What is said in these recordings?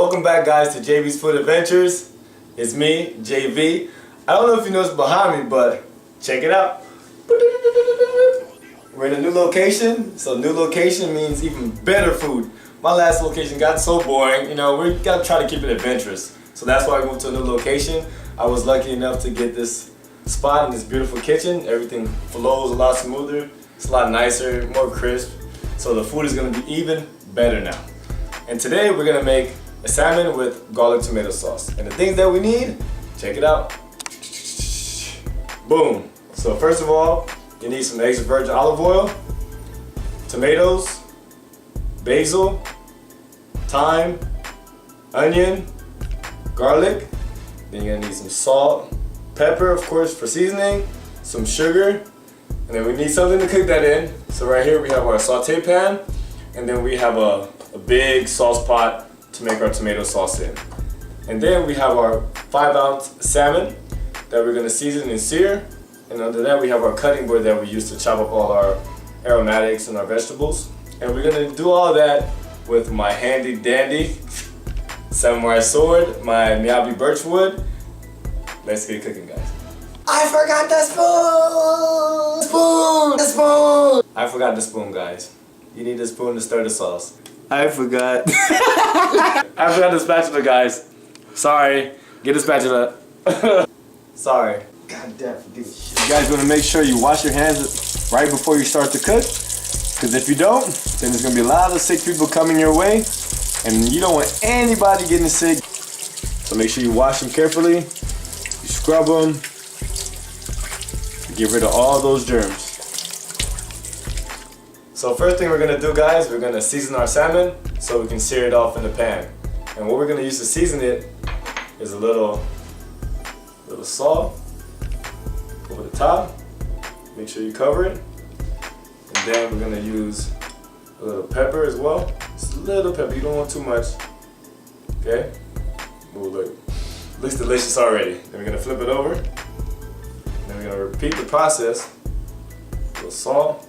Welcome back, guys, to JV's Food Adventures. It's me, JV. I don't know if you noticed behind me, but check it out. We're in a new location, so new location means even better food. My last location got so boring, you know, we gotta try to keep it adventurous. So that's why I moved to a new location. I was lucky enough to get this spot in this beautiful kitchen. Everything flows a lot smoother, it's a lot nicer, more crisp. So the food is gonna be even better now. And today we're gonna make a salmon with garlic tomato sauce. And the things that we need, check it out. Boom. So first of all, you need some extra virgin olive oil, tomatoes, basil, thyme, onion, garlic. Then you're gonna need some salt, pepper, of course, for seasoning, some sugar, and then we need something to cook that in. So right here we have our saute pan, and then we have a big sauce pot to make our tomato sauce in. And then we have our 5-ounce salmon that we're gonna season and sear. And under that we have our cutting board that we use to chop up all our aromatics and our vegetables. And we're gonna do all that with my handy dandy samurai sword, my Miyabi birchwood. Let's get cooking, guys. I forgot the spoon! The spoon! I forgot the spoon, guys. You need a spoon to stir the sauce. I forgot. I forgot the spatula, guys. Sorry. Get the spatula. Sorry. God damn, forget shit. You guys want to make sure you wash your hands right before you start to cook. Because if you don't, then there's going to be a lot of sick people coming your way. And you don't want anybody getting sick. So make sure you wash them carefully. You scrub them. Get rid of all those germs. So first thing we're going to do, guys, we're going to season our salmon so we can sear it off in the pan. And what we're going to use to season it is a little salt over the top. Make sure you cover it. And then we're going to use a little pepper as well. Just a little pepper, you don't want too much. Okay? Ooh, look. Looks delicious already. Then we're going to flip it over. And then we're going to repeat the process. A little salt.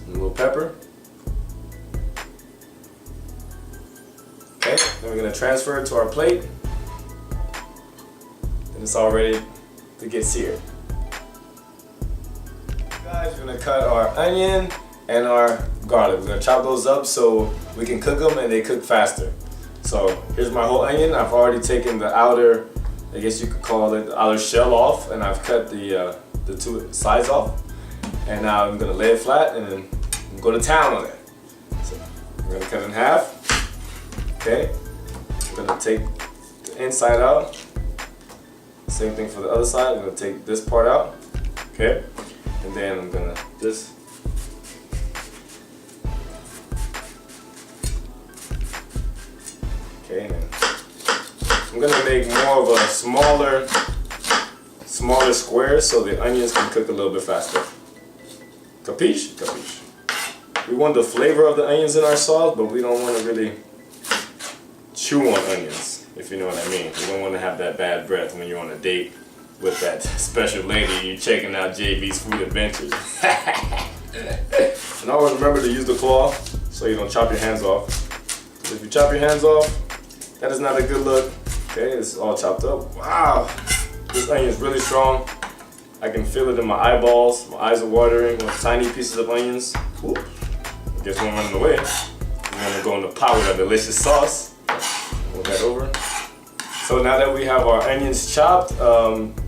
And a little pepper. Okay, then we're going to transfer it to our plate. And it's all ready to get seared. Guys, we're going to cut our onion and our garlic. We're going to chop those up so we can cook them and they cook faster. So here's my whole onion. I've already taken the outer, I guess you could call it the outer shell off, and I've cut the two sides off. And now I'm going to lay it flat and then go to town on it. So we're going to cut it in half. Okay, we're going to take the inside out. Same thing for the other side. I'm going to take this part out. Okay, and then I'm going to just okay, and then I'm going to make more of a smaller squares so the onions can cook a little bit faster. Capiche? Capiche. We want the flavor of the onions in our sauce, but we don't want to really chew on onions, if you know what I mean. You don't want to have that bad breath when you're on a date with that special lady you're checking out JV's Food Adventures. And always remember to use the claw so you don't chop your hands off. If you chop your hands off, that is not a good look. Okay, it's all chopped up. Wow, this onion is really strong. I can feel it in my eyeballs. My eyes are watering with tiny pieces of onions. Ooh. I guess one running away. I'm gonna go in the pot with that delicious sauce. Move that over. So now that we have our onions chopped,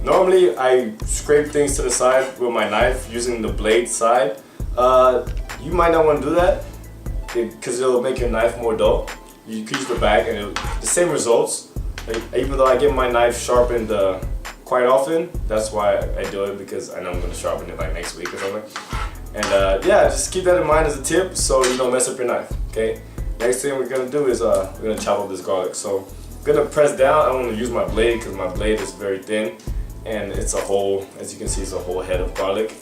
normally I scrape things to the side with my knife using the blade side. You might not want to do that because it'll make your knife more dull. You can use the back and the same results. Even though I get my knife sharpened quite often, that's why I do it, because I know I'm going to sharpen it like next week or something. And yeah, just keep that in mind as a tip so you don't mess up your knife. Okay. Next thing we're going to do is we're going to chop up this garlic. So I'm going to press down. I don't want to use my blade because my blade is very thin. And it's a whole, as you can see, it's a whole head of garlic.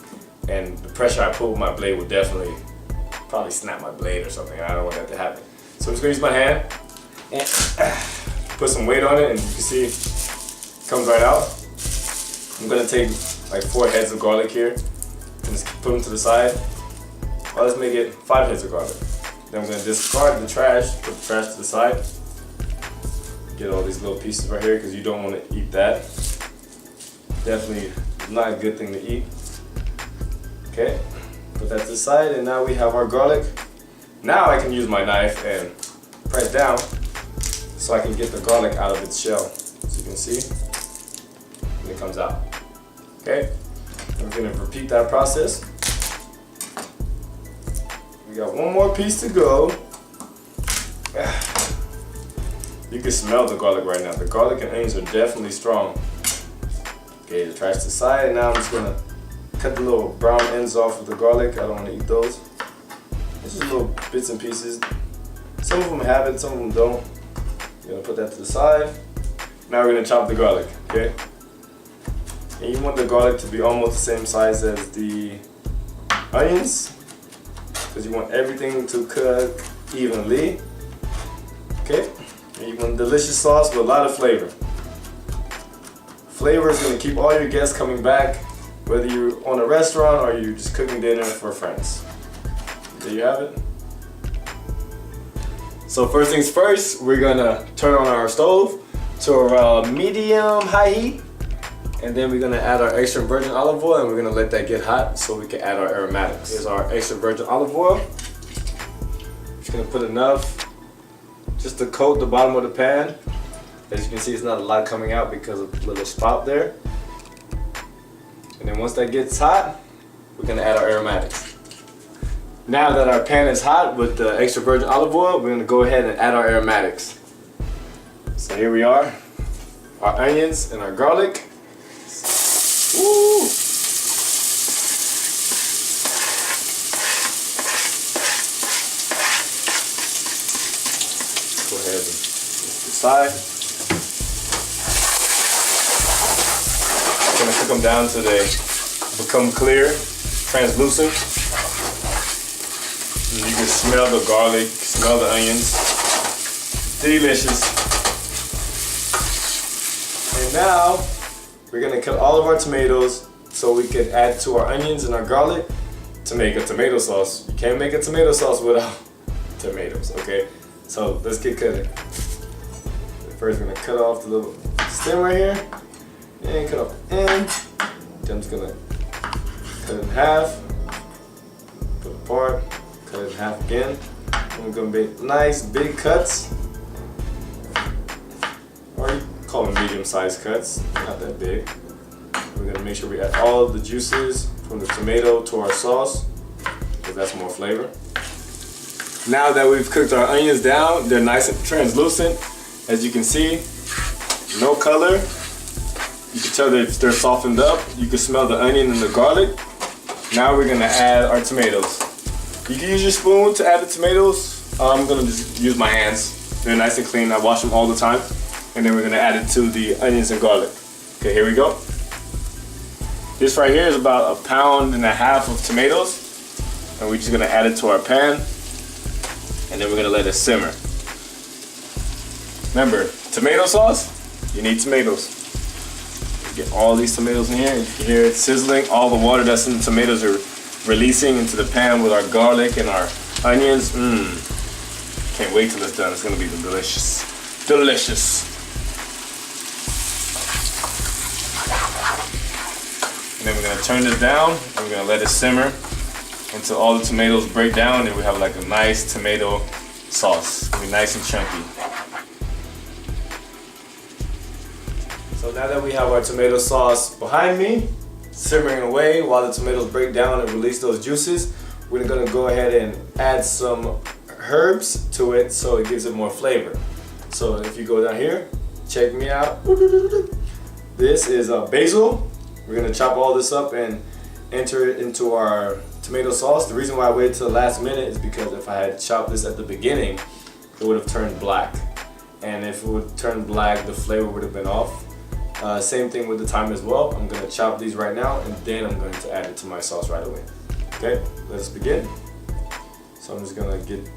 And the pressure I put with my blade would definitely probably snap my blade or something. I don't want that to happen. So I'm just going to use my hand and put some weight on it. And you can see it comes right out. I'm going to take like 4 heads of garlic here. And just put them to the side. Well, let's make it 5 heads of garlic. Then I'm gonna discard the trash, put the trash to the side. Get all these little pieces right here because you don't want to eat that. Definitely not a good thing to eat. Okay, put that to the side, and now we have our garlic. Now I can use my knife and press down so I can get the garlic out of its shell. As you can see, and it comes out. Okay, I'm gonna repeat that process. We got one more piece to go. You can smell the garlic right now. The garlic and onions are definitely strong. Okay, the trash to the side, and now I'm just gonna cut the little brown ends off of the garlic. I don't want to eat those. It's just little bits and pieces. Some of them have it, some of them don't. You're gonna put that to the side. Now we're gonna chop the garlic, okay? And you want the garlic to be almost the same size as the onions, because you want everything to cook evenly, okay? And you want a delicious sauce with a lot of flavor. Flavor is gonna keep all your guests coming back, whether you're on a restaurant or you're just cooking dinner for friends. There you have it. So first things first, we're gonna turn on our stove to around medium-high heat, and then we're gonna add our extra virgin olive oil, and we're gonna let that get hot so we can add our aromatics. Here's our extra virgin olive oil. Just gonna put enough just to coat the bottom of the pan. As you can see, it's not a lot coming out because of the little spout there. And then once that gets hot, we're gonna add our aromatics. Now that our pan is hot with the extra virgin olive oil, we're gonna go ahead and add our aromatics. So here we are, our onions and our garlic. Woo! Go ahead and decide. I'm gonna cook them down till they become clear, translucent. And you can smell the garlic, smell the onions. Delicious. And now we're gonna cut all of our tomatoes so we can add to our onions and our garlic to make a tomato sauce. You can't make a tomato sauce without tomatoes, okay? So let's get cutting. First, we're gonna cut off the little stem right here, and cut off the end. Then I'm just gonna cut it in half, put it apart, cut it in half again. And we're gonna make nice big cuts, or you call them medium-sized cuts, not that big. We're gonna make sure we add all of the juices from the tomato to our sauce, because that's more flavor. Now that we've cooked our onions down, they're nice and translucent. As you can see, no color. You can tell that they're softened up. You can smell the onion and the garlic. Now we're gonna add our tomatoes. You can use your spoon to add the tomatoes. I'm gonna just use my hands. They're nice and clean. I wash them all the time. And then we're gonna add it to the onions and garlic. Okay, here we go. This right here is about 1.5 pounds of tomatoes. And we're just gonna add it to our pan. And then we're gonna let it simmer. Remember, tomato sauce, you need tomatoes. Get all these tomatoes in here. You can hear it sizzling. All the water that's in the tomatoes are releasing into the pan with our garlic and our onions. Can't wait till it's done. It's gonna be delicious. Delicious. And then we're gonna turn this down and we're gonna let it simmer until all the tomatoes break down and we have like a nice tomato sauce. It's gonna be nice and chunky. So now that we have our tomato sauce behind me, simmering away while the tomatoes break down and release those juices, we're gonna go ahead and add some herbs to it so it gives it more flavor. So if you go down here, check me out. This is basil. We're gonna chop all this up and enter it into our tomato sauce. The reason why I waited till the last minute is because if I had chopped this at the beginning, it would have turned black. And if it would turn black, the flavor would have been off. Same thing with the thyme as well. I'm gonna chop these right now and then I'm going to add it to my sauce right away. Okay, let's begin. So I'm just gonna get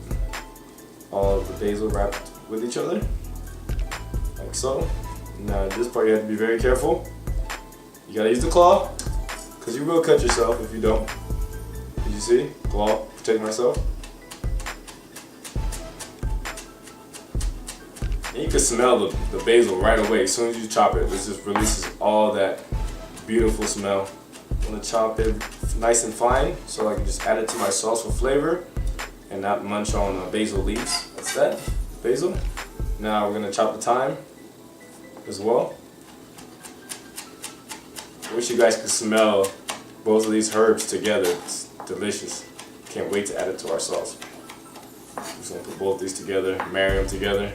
all of the basil wrapped with each other, like so. Now this part you have to be very careful. You gotta use the claw, because you will cut yourself if you don't. Did you see? Claw, protect myself. And you can smell the basil right away. As soon as you chop it, it just releases all that beautiful smell. I'm gonna chop it nice and fine so I can just add it to my sauce for flavor and not munch on basil leaves. That's that, basil. Now we're gonna chop the thyme as well. I wish you guys could smell both of these herbs together. It's delicious. Can't wait to add it to our sauce. I'm just gonna put both these together, marry them together.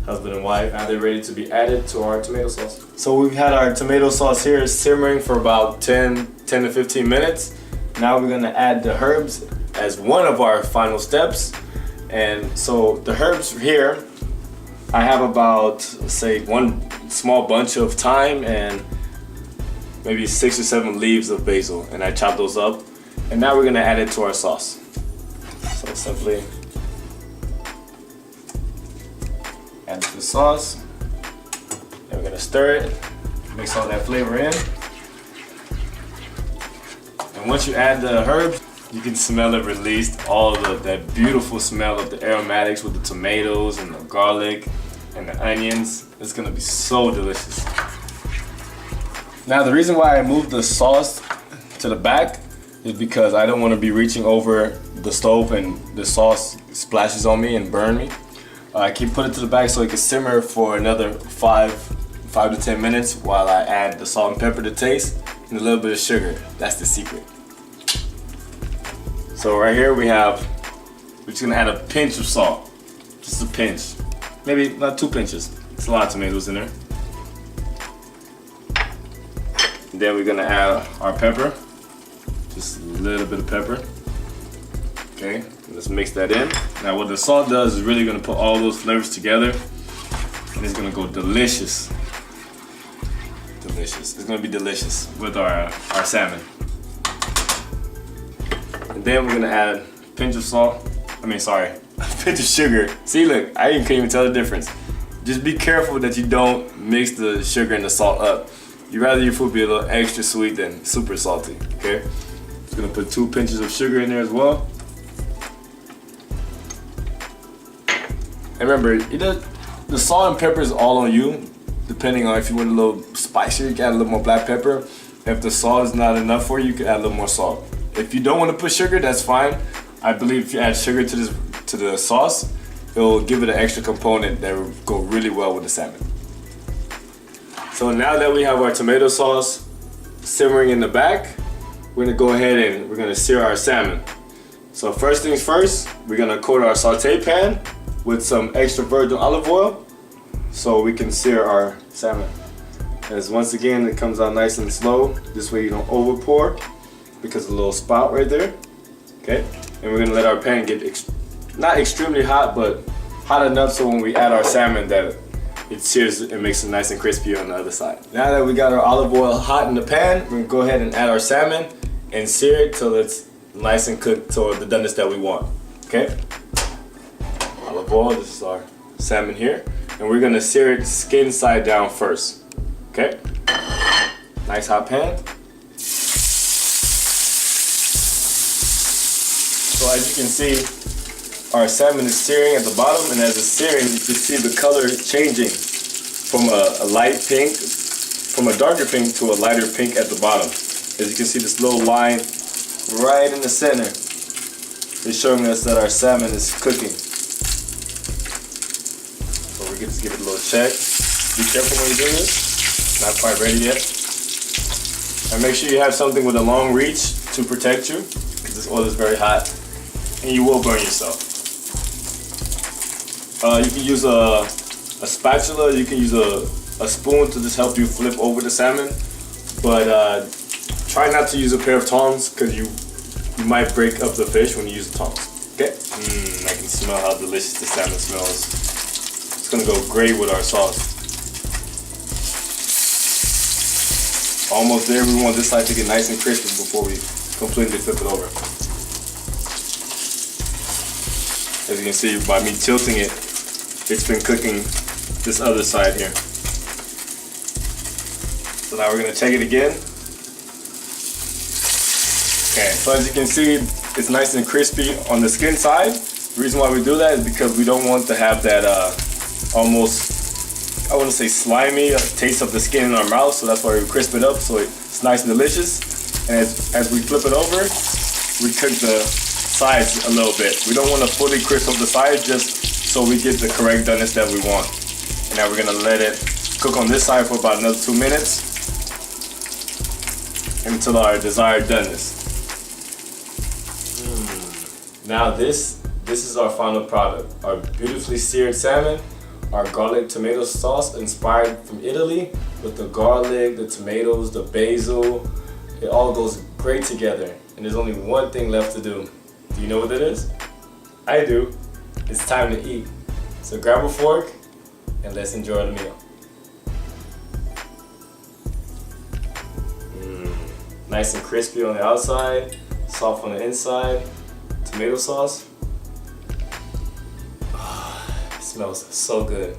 Husband and wife, now they're ready to be added to our tomato sauce. So we've had our tomato sauce here simmering for about 10 to 15 minutes. Now we're gonna add the herbs as one of our final steps. And so the herbs here, I have about, say, one small bunch of thyme and maybe 6 or 7 leaves of basil, and I chop those up. And now we're gonna add it to our sauce. So simply add it to the sauce. Then we're gonna stir it, mix all that flavor in. And once you add the herbs, you can smell it released, all that beautiful smell of the aromatics with the tomatoes and the garlic and the onions. It's gonna be so delicious. Now the reason why I moved the sauce to the back is because I don't want to be reaching over the stove and the sauce splashes on me and burn me. I keep putting it to the back so it can simmer for another 5 to 10 minutes while I add the salt and pepper to taste and a little bit of sugar. That's the secret. So right here we're just gonna add a pinch of salt, just a pinch, maybe not 2 pinches. It's a lot of tomatoes in there. And then we're gonna add our pepper, just a little bit of pepper. Okay, let's mix that in. Now what the salt does is really gonna put all those flavors together, and it's gonna go delicious. Delicious. It's gonna be delicious with our salmon. And then we're gonna add a pinch of salt. A pinch of sugar. See, look, I can't even tell the difference. Just be careful that you don't mix the sugar and the salt up. You'd rather your food be a little extra sweet than super salty, okay? Just gonna put 2 pinches of sugar in there as well. And remember, the salt and pepper is all on you, depending on if you want a little spicier, you can add a little more black pepper. If the salt is not enough for you, you can add a little more salt. If you don't want to put sugar, that's fine. I believe if you add sugar to the sauce, it will give it an extra component that will go really well with the salmon. So now that we have our tomato sauce simmering in the back, we're gonna go ahead and we're gonna sear our salmon. So first things first, we're gonna coat our saute pan with some extra virgin olive oil so we can sear our salmon. As once again, it comes out nice and slow. This way you don't over pour because of the little spout right there. Okay, and we're gonna let our pan get not extremely hot, but hot enough so when we add our salmon that it sears and makes it nice and crispy on the other side. Now that we got our olive oil hot in the pan, we're gonna go ahead and add our salmon and sear it till it's nice and cooked to the doneness that we want. Okay, olive oil, this is our salmon here, and we're gonna sear it skin side down first. Okay, nice hot pan. So as you can see, our salmon is searing at the bottom, and as it's searing, you can see the color changing from a light pink, from a darker pink to a lighter pink at the bottom. As you can see, this little line right in the center is showing us that our salmon is cooking. So we're gonna just give it a little check. Be careful when you do this. Not quite ready yet. And make sure you have something with a long reach to protect you, because this oil is very hot and you will burn yourself. You can use a spatula, you can use a spoon to just help you flip over the salmon, but try not to use a pair of tongs because you might break up the fish when you use the tongs. Okay? I can smell how delicious the salmon smells. It's gonna go great with our sauce. Almost there. We want this side to get nice and crispy before we completely flip it over. As you can see, by me tilting it, it's been cooking this other side here. So now we're gonna check it again. Okay, so as you can see, it's nice and crispy on the skin side. The reason why we do that is because we don't want to have that almost, I wouldn't say slimy, a taste of the skin in our mouth, so that's why we crisp it up so it's nice and delicious. And as we flip it over, we cook the sides a little bit. We don't want to fully crisp up the sides, just so we get the correct doneness that we want. And now we're gonna let it cook on this side for about another 2 minutes until our desired doneness. Now this is our final product, our beautifully seared salmon, our garlic tomato sauce inspired from Italy with the garlic, the tomatoes, the basil. It all goes great together. And there's only one thing left to do. Do you know what it is? I do. It's time to eat. So grab a fork and let's enjoy the meal. Nice and crispy on the outside, soft on the inside. Tomato sauce. Oh, it smells so good.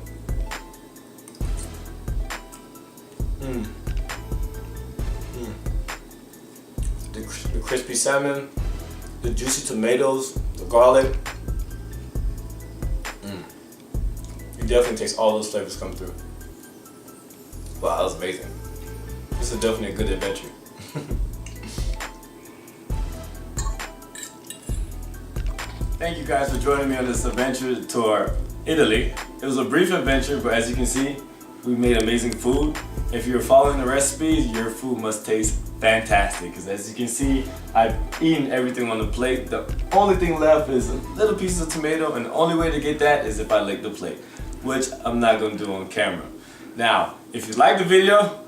The crispy salmon, the juicy tomatoes, the garlic. You definitely taste all those flavors come through. Wow, that was amazing. This is definitely a good adventure. Thank you guys for joining me on this adventure to Italy. It was a brief adventure, but as you can see, we made amazing food. If you're following the recipes, your food must taste fantastic. Because as you can see, I've eaten everything on the plate. The only thing left is little pieces of tomato, and the only way to get that is if I lick the plate, which I'm not going to do on camera. Now, if you like the video,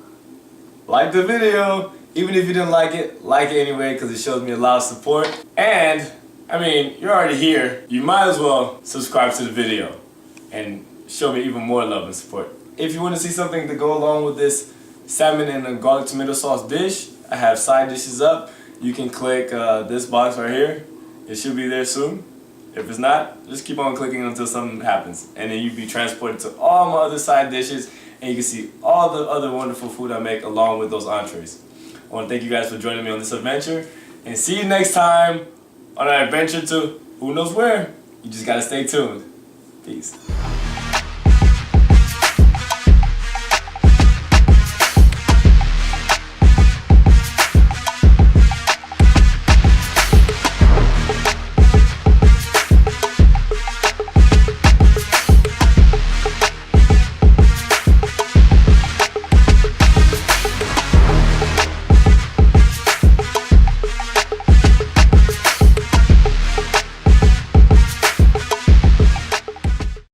like the video. Even if you didn't like it anyway, because it shows me a lot of support. And I mean, you're already here. You might as well subscribe to the video and show me even more love and support. If you want to see something to go along with this salmon and a garlic tomato sauce dish, I have side dishes up. You can click this box right here. It should be there soon. If it's not, just keep on clicking until something happens. And then you'll be transported to all my other side dishes, and you can see all the other wonderful food I make along with those entrees. I want to thank you guys for joining me on this adventure, and see you next time on our adventure to who knows where. You just gotta stay tuned. Peace.